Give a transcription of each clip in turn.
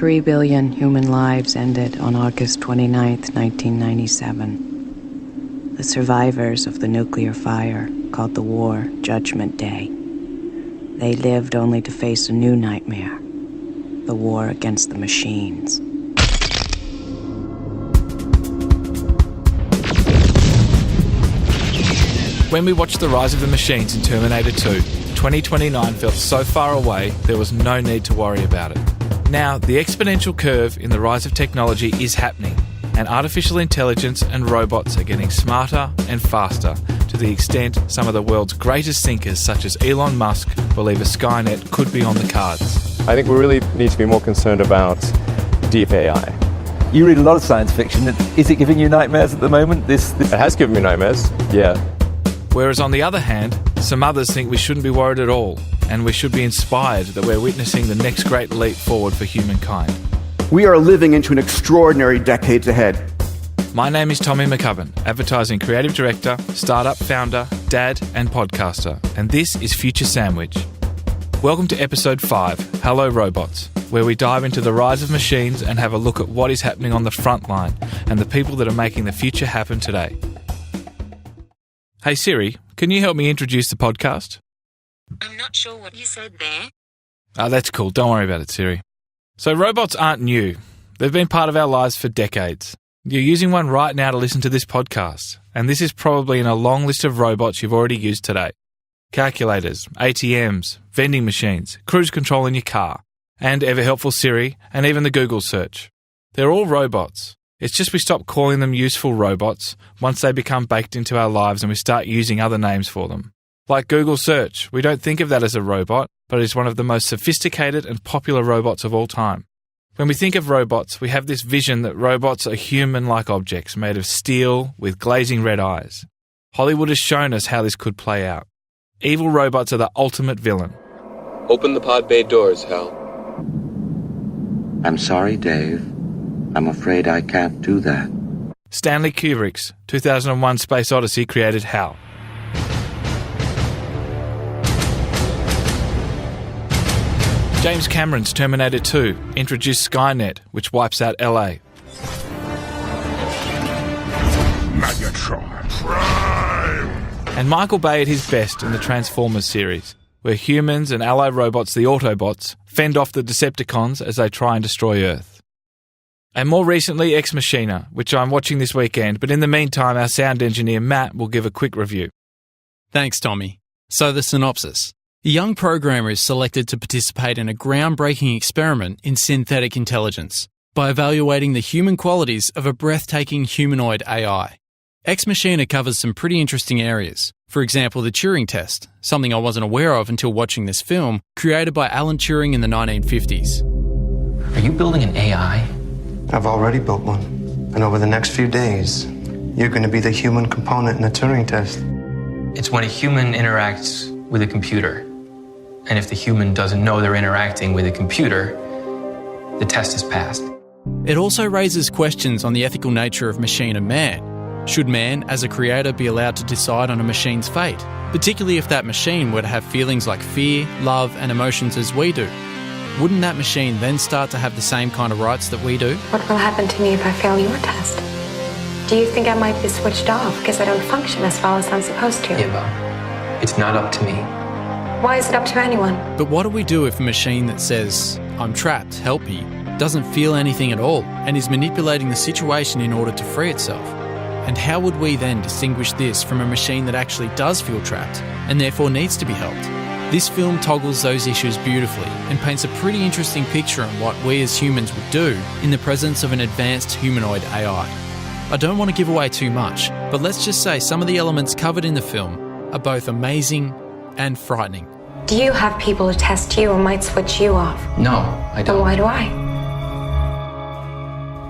3 billion human lives ended on August 29th, 1997. The survivors of the nuclear fire called the war Judgment Day. They lived only to face a new nightmare, the war against the machines. When we watched the rise of the machines in Terminator 2, 2029 felt so far away there was no need to worry about it. Now, the exponential curve in the rise of technology is happening, and artificial intelligence and robots are getting smarter and faster to the extent some of the world's greatest thinkers, such as Elon Musk, believe a Skynet could be on the cards. I think we really need to be more concerned about deep AI. You read a lot of science fiction. Is it giving you nightmares at the moment? This It has given me nightmares, yeah. Whereas on the other hand, some others think we shouldn't be worried at all, and we should be inspired that we're witnessing the next great leap forward for humankind. We are living into an extraordinary decades ahead. My name is Tommy McCubbin, Advertising Creative Director, Startup Founder, Dad and Podcaster, and this is Future Sandwich. Welcome to Episode 5, Hello Robots, where we dive into the rise of machines and have a look at what is happening on the front line and the people that are making the future happen today. Hey Siri, can you help me introduce the podcast? I'm not sure what you said there. Oh, that's cool. Don't worry about it, Siri. So robots aren't new. They've been part of our lives for decades. You're using one right now to listen to this podcast, and this is probably in a long list of robots you've already used today. Calculators, ATMs, vending machines, cruise control in your car, and ever helpful Siri, and even the Google search. They're all robots. It's just we stop calling them useful robots once they become baked into our lives and we start using other names for them. Like Google Search, we don't think of that as a robot, but it's one of the most sophisticated and popular robots of all time. When we think of robots, we have this vision that robots are human-like objects made of steel with glazing red eyes. Hollywood has shown us how this could play out. Evil robots are the ultimate villain. Open the pod bay doors, Hal. I'm sorry, Dave. I'm afraid I can't do that. Stanley Kubrick's 2001 Space Odyssey created HAL. James Cameron's Terminator 2 introduced Skynet, which wipes out LA. Megatron Prime! And Michael Bay at his best in the Transformers series, where humans and ally robots, the Autobots, fend off the Decepticons as they try and destroy Earth. And more recently, Ex Machina, which I'm watching this weekend, but in the meantime our sound engineer Matt will give a quick review. Thanks, Tommy. So the synopsis. A young programmer is selected to participate in a groundbreaking experiment in synthetic intelligence by evaluating the human qualities of a breathtaking humanoid AI. Ex Machina covers some pretty interesting areas. For example, the Turing test, something I wasn't aware of until watching this film, created by Alan Turing in the 1950s. Are you building an AI? I've already built one. And over the next few days, you're going to be the human component in the Turing test. It's when a human interacts with a computer. And if the human doesn't know they're interacting with a computer, the test is passed. It also raises questions on the ethical nature of machine and man. Should man, as a creator, be allowed to decide on a machine's fate, particularly if that machine were to have feelings like fear, love, and emotions as we do? Wouldn't that machine then start to have the same kind of rights that we do? What will happen to me if I fail your test? Do you think I might be switched off because I don't function as well as I'm supposed to? Eva, it's not up to me. Why is it up to anyone? But what do we do if a machine that says, "I'm trapped, help me," doesn't feel anything at all and is manipulating the situation in order to free itself? And how would we then distinguish this from a machine that actually does feel trapped and therefore needs to be helped? This film toggles those issues beautifully and paints a pretty interesting picture on what we as humans would do in the presence of an advanced humanoid AI. I don't want to give away too much, but let's just say some of the elements covered in the film are both amazing and frightening. Do you have people who test you or might switch you off? No, I don't. Then why do I?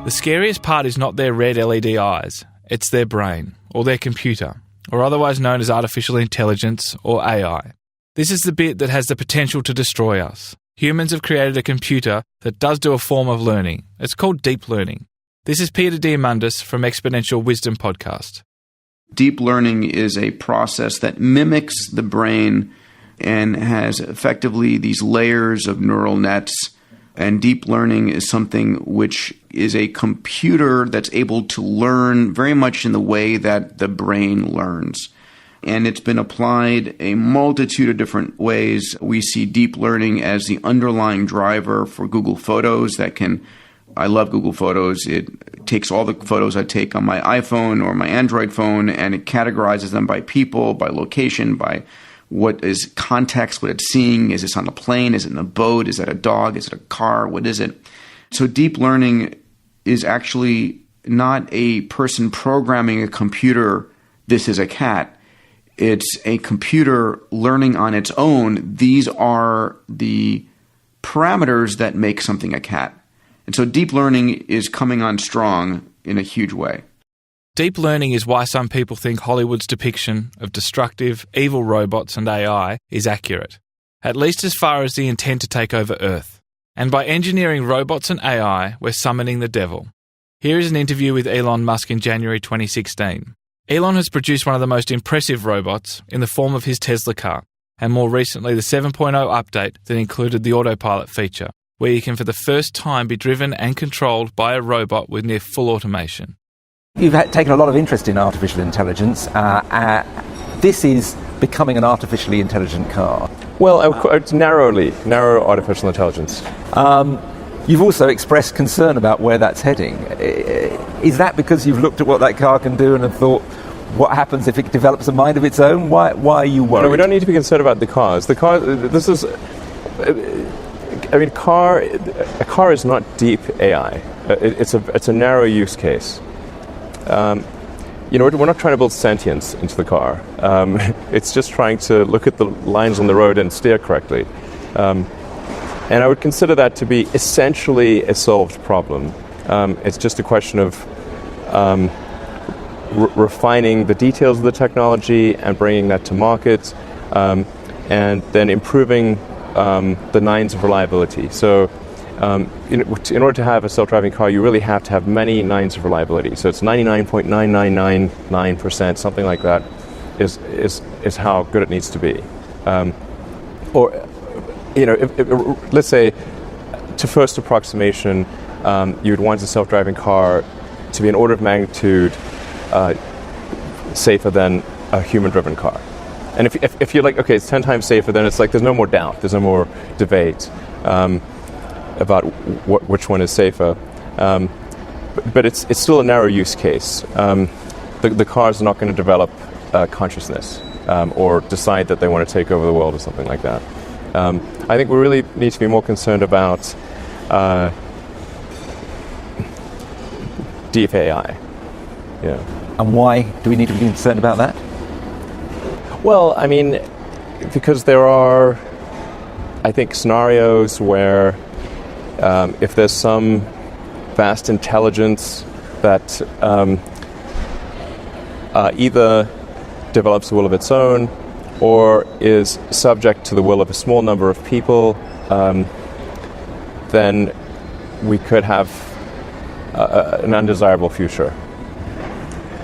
The scariest part is not their red LED eyes, it's their brain, or their computer, or otherwise known as artificial intelligence, or AI. This is the bit that has the potential to destroy us. Humans have created a computer that does do a form of learning. It's called deep learning. This is Peter Diamandis from Exponential Wisdom Podcast. Deep learning is a process that mimics the brain and has effectively these layers of neural nets And deep learning is something which is a computer that's able to learn very much in the way that the brain learns. And it's been applied a multitude of different ways. We see deep learning as the underlying driver for Google Photos I love Google Photos. It takes all the photos I take on my iPhone or my Android phone, and it categorizes them by people, by location, by what is context, what it's seeing. Is this on a plane? Is it in a boat? Is it a dog? Is it a car? What is it? So deep learning is actually not a person programming a computer, this is a cat. It's a computer learning on its own. These are the parameters that make something a cat. And so deep learning is coming on strong in a huge way. Deep learning is why some people think Hollywood's depiction of destructive, evil robots and AI is accurate, at least as far as the intent to take over Earth. And by engineering robots and AI, we're summoning the devil. Here is an interview with Elon Musk in January 2016. Elon has produced one of the most impressive robots in the form of his Tesla car, and more recently the 7.0 update that included the autopilot feature, where you can for the first time be driven and controlled by a robot with near full automation. You've taken a lot of interest in artificial intelligence. This is becoming an artificially intelligent car. Well, it's narrow artificial intelligence. You've also expressed concern about where that's heading. Is that because you've looked at what that car can do and have thought, what happens if it develops a mind of its own? Why are you worried? No, we don't need to be concerned about the cars. A car is not deep AI. It's a narrow use case. We're not trying to build sentience into the car. It's just trying to look at the lines on the road and steer correctly. And I would consider that to be essentially a solved problem. It's just a question of refining the details of the technology and bringing that to market, and then improving the nines of reliability. So in order to have a self-driving car, you really have to have many nines of reliability. So it's 99.9999%, something like that, is how good it needs to be. Let's say, to first approximation, you would want a self-driving car to be an order of magnitude safer than a human-driven car. And if you're like, okay, it's 10 times safer, then it's like there's no more doubt, there's no more debate about which one is safer. But it's still a narrow use case. The cars are not going to develop consciousness or decide that they want to take over the world or something like that. I think we really need to be more concerned about deep AI. Yeah. And why do we need to be concerned about that? Well, I mean, because there are, I think, scenarios where if there's some vast intelligence that either develops a will of its own or is subject to the will of a small number of people, then we could have an undesirable future.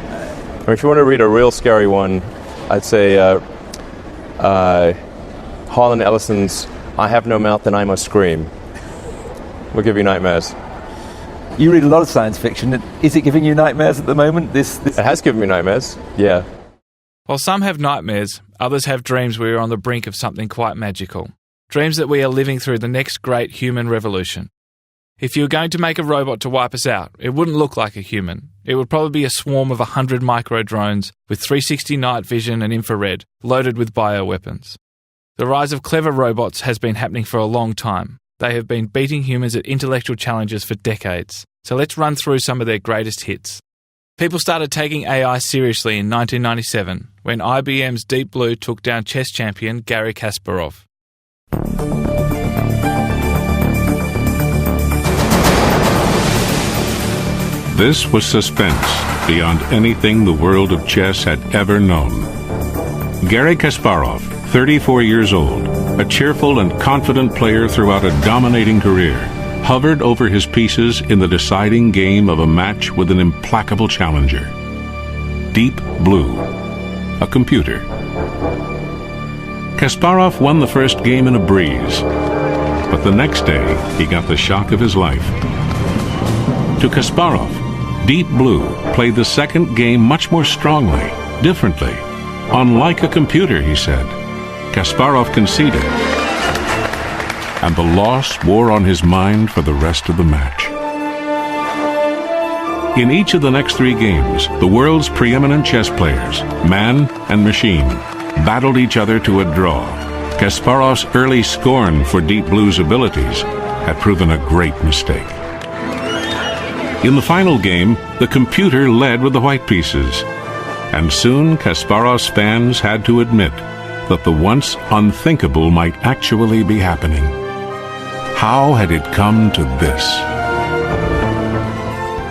I mean, if you want to read a real scary one, I'd say Harlan Ellison's "I Have No Mouth and I Must Scream" will give you nightmares. You read a lot of science fiction. Is it giving you nightmares at the moment? It has given me nightmares, yeah. While some have nightmares, others have dreams where we're on the brink of something quite magical. Dreams that we are living through the next great human revolution. If you were going to make a robot to wipe us out, it wouldn't look like a human. It would probably be a swarm of 100 micro-drones with 360 night vision and infrared, loaded with bioweapons. The rise of clever robots has been happening for a long time. They have been beating humans at intellectual challenges for decades. So let's run through some of their greatest hits. People started taking AI seriously in 1997, when IBM's Deep Blue took down chess champion Garry Kasparov. This was suspense beyond anything the world of chess had ever known. Garry Kasparov, 34 years old, a cheerful and confident player throughout a dominating career, hovered over his pieces in the deciding game of a match with an implacable challenger. Deep Blue, a computer. Kasparov won the first game in a breeze. But the next day, he got the shock of his life. To Kasparov, Deep Blue played the second game much more strongly, differently. Unlike a computer, he said. Kasparov conceded, and the loss wore on his mind for the rest of the match. In each of the next 3 games, the world's preeminent chess players, man and machine, battled each other to a draw. Kasparov's early scorn for Deep Blue's abilities had proven a great mistake. In the final game, the computer led with the white pieces, and soon Kasparov's fans had to admit that the once unthinkable might actually be happening. How had it come to this?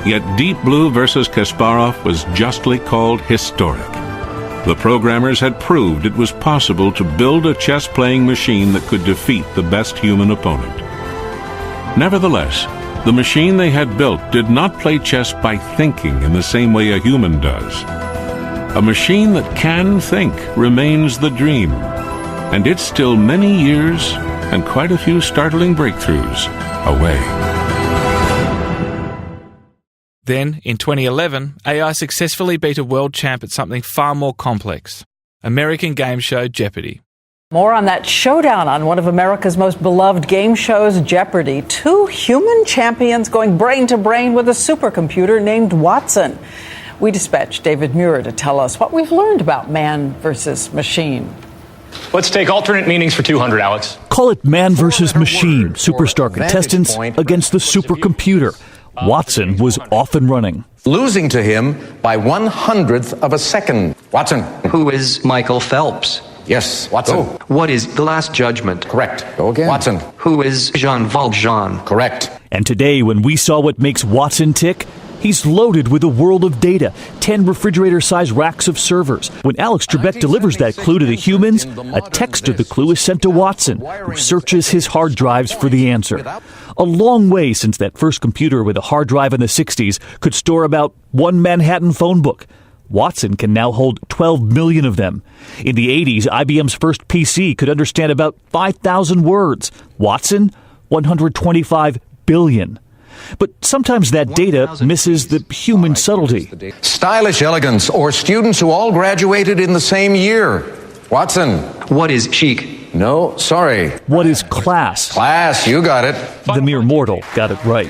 Yet Deep Blue versus Kasparov was justly called historic. The programmers had proved it was possible to build a chess-playing machine that could defeat the best human opponent. Nevertheless, the machine they had built did not play chess by thinking in the same way a human does. A machine that can think remains the dream, and it's still many years and quite a few startling breakthroughs away. Then, in 2011, AI successfully beat a world champ at something far more complex, American game show Jeopardy! More on that showdown on one of America's most beloved game shows, Jeopardy! 2 human champions going brain to brain with a supercomputer named Watson. We dispatched David Muir to tell us what we've learned about man versus machine. Let's take alternate meanings for 200, Alex. Call it man versus machine, superstar contestants against the supercomputer. Watson was off and running. Losing to him by 1/100th of a second. Watson. Who is Michael Phelps? Yes, Watson. Oh. What is The Last Judgment? Correct. Go again. Watson. Who is Jean Valjean? Correct. And today, when we saw what makes Watson tick, he's loaded with a world of data, 10 refrigerator-sized racks of servers. When Alex Trebek delivers that clue to the humans, a text of the clue is sent to Watson, who searches his hard drives for the answer. A long way since that first computer with a hard drive in the 60s could store about 1 Manhattan phone book. Watson can now hold 12 million of them. In the 80s, IBM's first PC could understand about 5,000 words. Watson, 125 billion. But sometimes that data misses the human subtlety. Stylish elegance, or students who all graduated in the same year. Watson. What is chic? No, sorry. What is class? Class, you got it. The mere mortal got it right.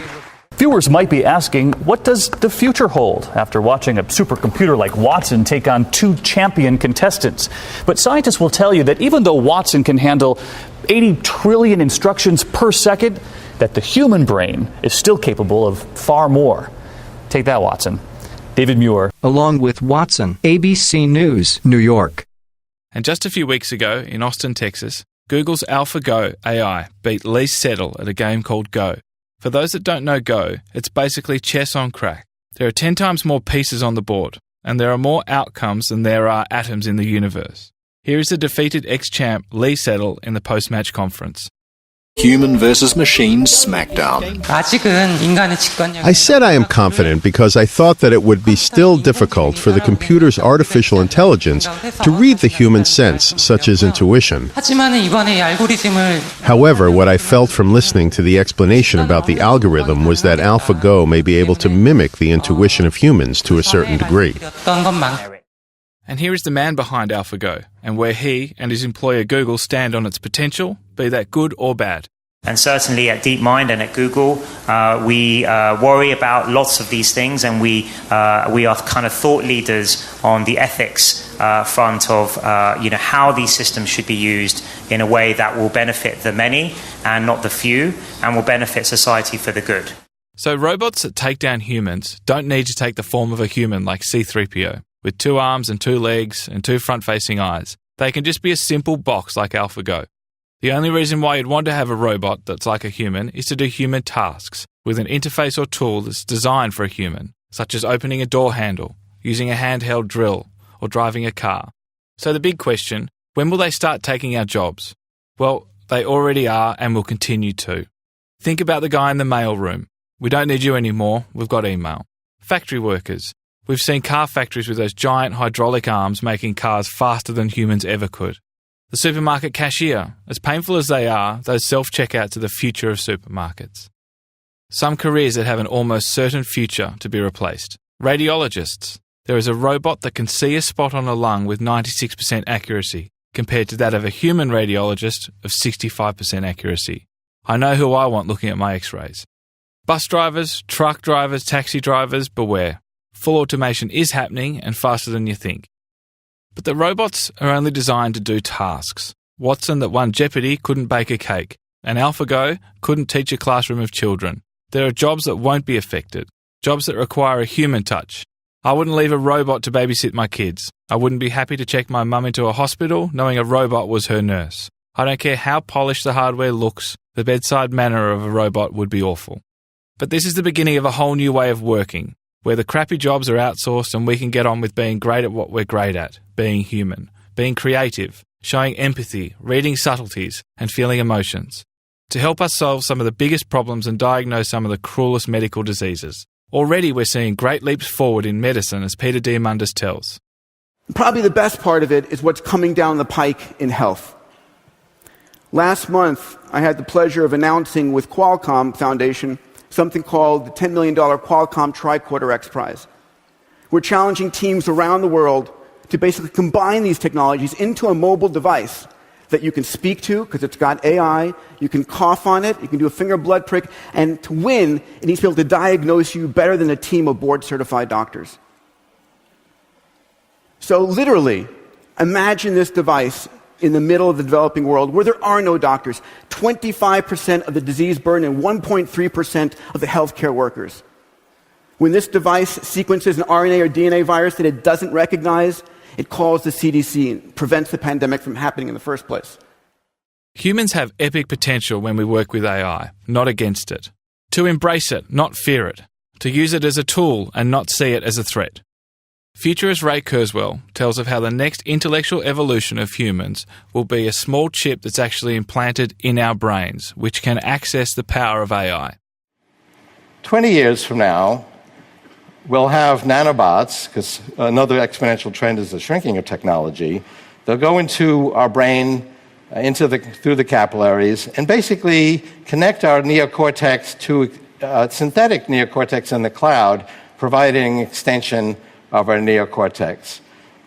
Viewers might be asking, what does the future hold after watching a supercomputer like Watson take on 2 champion contestants? But scientists will tell you that even though Watson can handle 80 trillion instructions per second, that the human brain is still capable of far more. Take that, Watson. David Muir. Along with Watson, ABC News, New York. And just a few weeks ago, in Austin, Texas, Google's AlphaGo AI beat Lee Sedol at a game called Go. For those that don't know Go, it's basically chess on crack. There are 10 times more pieces on the board, and there are more outcomes than there are atoms in the universe. Here is the defeated ex-champ Lee Sedol in the post-match conference. Human versus machine smackdown. I said I am confident because I thought that it would be still difficult for the computer's artificial intelligence to read the human sense, such as intuition. However, what I felt from listening to the explanation about the algorithm was that AlphaGo may be able to mimic the intuition of humans to a certain degree. And here is the man behind AlphaGo, and where he and his employer Google stand on its potential, be that good or bad. And certainly at DeepMind and at Google, we worry about lots of these things, and we are kind of thought leaders on the ethics front of how these systems should be used in a way that will benefit the many and not the few, and will benefit society for the good. So robots that take down humans don't need to take the form of a human like C-3PO, with 2 arms and 2 legs and 2 front-facing eyes. They can just be a simple box like AlphaGo. The only reason why you'd want to have a robot that's like a human is to do human tasks with an interface or tool that's designed for a human, such as opening a door handle, using a handheld drill, or driving a car. So the big question, when will they start taking our jobs? Well, they already are and will continue to. Think about the guy in the mail room. We don't need you anymore, we've got email. Factory workers. We've seen car factories with those giant hydraulic arms making cars faster than humans ever could. The supermarket cashier, as painful as they are, those self-checkouts are the future of supermarkets. Some careers that have an almost certain future to be replaced. Radiologists. There is a robot that can see a spot on a lung with 96% accuracy, compared to that of a human radiologist of 65% accuracy. I know who I want looking at my x-rays. Bus drivers, truck drivers, taxi drivers, beware. Full automation is happening and faster than you think. But the robots are only designed to do tasks. Watson that won Jeopardy couldn't bake a cake, and AlphaGo couldn't teach a classroom of children. There are jobs that won't be affected, jobs that require a human touch. I wouldn't leave a robot to babysit my kids. I wouldn't be happy to check my mum into a hospital knowing a robot was her nurse. I don't care how polished the hardware looks, the bedside manner of a robot would be awful. But this is the beginning of a whole new way of working, where the crappy jobs are outsourced and we can get on with being great at what we're great at, being human, being creative, showing empathy, reading subtleties, and feeling emotions, to help us solve some of the biggest problems and diagnose some of the cruelest medical diseases. Already we're seeing great leaps forward in medicine, as Peter Diamandis tells. Probably the best part of it is what's coming down the pike in health. Last month, I had the pleasure of announcing with Qualcomm Foundation something called the $10 million Qualcomm Tricorder X Prize. We're challenging teams around the world to basically combine these technologies into a mobile device that you can speak to, because it's got AI, you can cough on it, you can do a finger blood prick, and to win, it needs to be able to diagnose you better than a team of board-certified doctors. So literally, imagine this device in the middle of the developing world where there are no doctors, 25% of the disease burden and 1.3% of the healthcare workers. When this device sequences an RNA or DNA virus that it doesn't recognize, it calls the CDC and prevents the pandemic from happening in the first place. Humans have epic potential when we work with AI, not against it. To embrace it, not fear it. To use it as a tool and not see it as a threat. Futurist Ray Kurzweil tells of how the next intellectual evolution of humans will be a small chip that's actually implanted in our brains, which can access the power of AI. 20 years from now, we'll have nanobots, because another exponential trend is the shrinking of technology. They'll go into our brain, through the capillaries, and basically connect our neocortex to synthetic neocortex in the cloud, providing extension of our neocortex.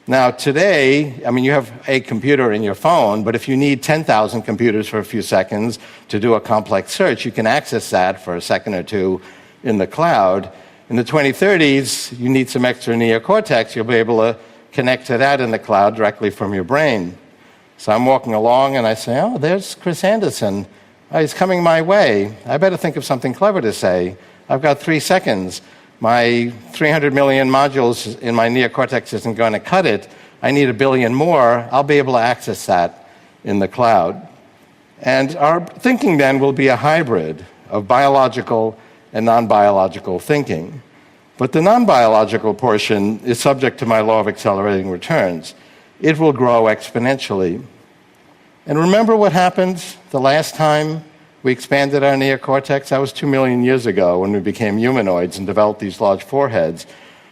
Now, today, you have a computer in your phone, but if you need 10,000 computers for a few seconds to do a complex search, you can access that for a second or two in the cloud. In the 2030s, you need some extra neocortex. You'll be able to connect to that in the cloud directly from your brain. So I'm walking along and I say, oh, there's Chris Anderson. Oh, he's coming my way. I better think of something clever to say. I've got 3 seconds. My 300 million modules in my neocortex isn't going to cut it. I need 1 billion more. I'll be able to access that in the cloud. And our thinking then will be a hybrid of biological and non-biological thinking. But the non-biological portion is subject to my law of accelerating returns. It will grow exponentially. And remember what happened the last time we expanded our neocortex? That was 2 million years ago when we became humanoids and developed these large foreheads.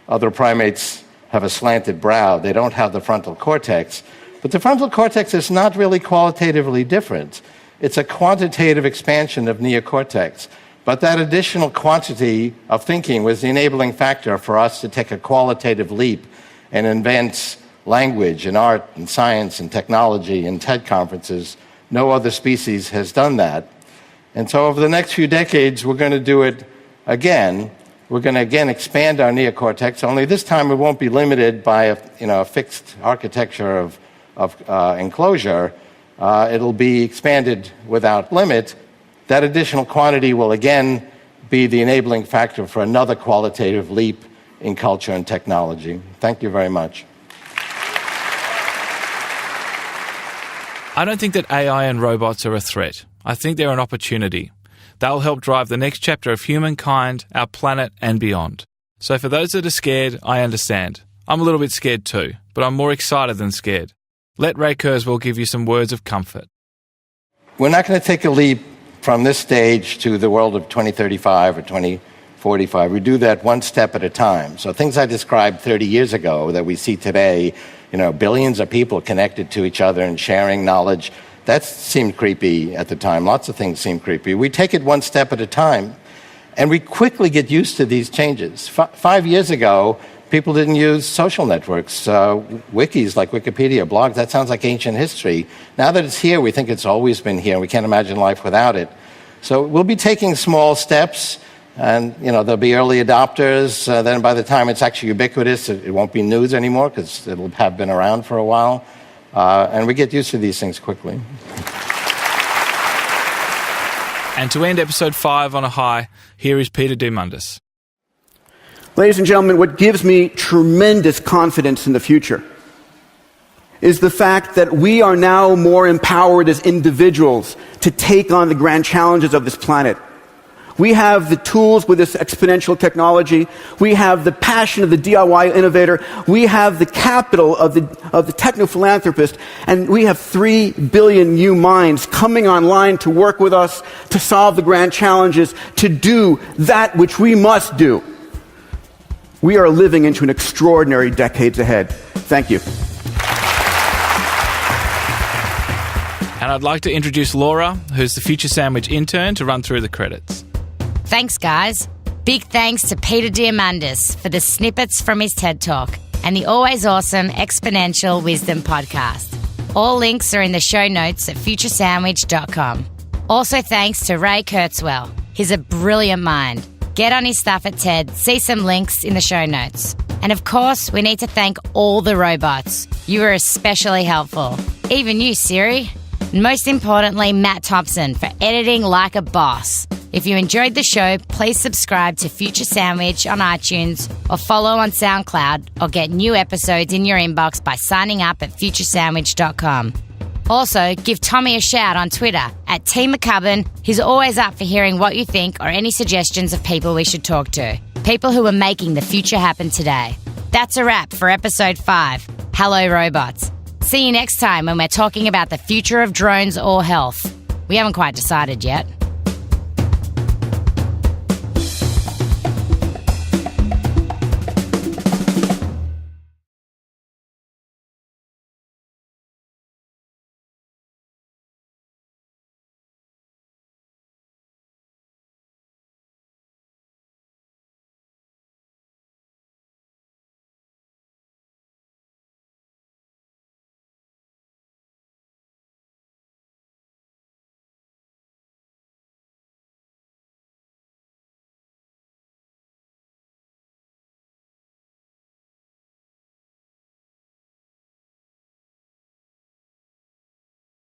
Other primates have a slanted brow. They don't have the frontal cortex. But the frontal cortex is not really qualitatively different. It's a quantitative expansion of neocortex. But that additional quantity of thinking was the enabling factor for us to take a qualitative leap and invent language and art and science and technology and TED conferences. No other species has done that. And so over the next few decades, we're going to do it again. We're going to again expand our neocortex, only this time it won't be limited by a fixed architecture of enclosure. It'll be expanded without limit. That additional quantity will again be the enabling factor for another qualitative leap in culture and technology. Thank you very much. I don't think that AI and robots are a threat. I think they're an opportunity. They'll help drive the next chapter of humankind, our planet, and beyond. So for those that are scared, I understand. I'm a little bit scared too, but I'm more excited than scared. Let Ray Kurzweil give you some words of comfort. We're not going to take a leap from this stage to the world of 2035 or 2045. We do that one step at a time. So things I described 30 years ago that we see today billions of people connected to each other and sharing knowledge. That seemed creepy at the time. Lots of things seemed creepy. We take it one step at a time, and we quickly get used to these changes. 5 years ago, people didn't use social networks, wikis like Wikipedia, blogs. That sounds like ancient history. Now that it's here, we think it's always been here. We can't imagine life without it. So we'll be taking small steps, and there'll be early adopters. Then by the time it's actually ubiquitous, it won't be news anymore because it'll have been around for a while. And we get used to these things quickly. And to end episode 5 on a high, here is Peter Diamandis. Ladies and gentlemen, what gives me tremendous confidence in the future is the fact that we are now more empowered as individuals to take on the grand challenges of this planet. We have the tools with this exponential technology. We have the passion of the DIY innovator. We have the capital of the techno-philanthropist. And we have 3 billion new minds coming online to work with us, to solve the grand challenges, to do that which we must do. We are living into an extraordinary decades ahead. Thank you. And I'd like to introduce Laura, who's the Future Sandwich intern, to run through the credits. Thanks, guys. Big thanks to Peter Diamandis for the snippets from his TED Talk and the always awesome Exponential Wisdom podcast. All links are in the show notes at futuresandwich.com. Also thanks to Ray Kurzweil. He's a brilliant mind. Get on his stuff at TED. See some links in the show notes. And of course, we need to thank all the robots. You were especially helpful. Even you, Siri. And most importantly, Matt Thompson for editing like a boss. If you enjoyed the show, please subscribe to Future Sandwich on iTunes or follow on SoundCloud or get new episodes in your inbox by signing up at futuresandwich.com. Also, give Tommy a shout on Twitter at @TMcCubbin. He's always up for hearing what you think or any suggestions of people we should talk to. People who are making the future happen today. That's a wrap for episode 5. Hello, robots. See you next time when we're talking about the future of drones or health. We haven't quite decided yet.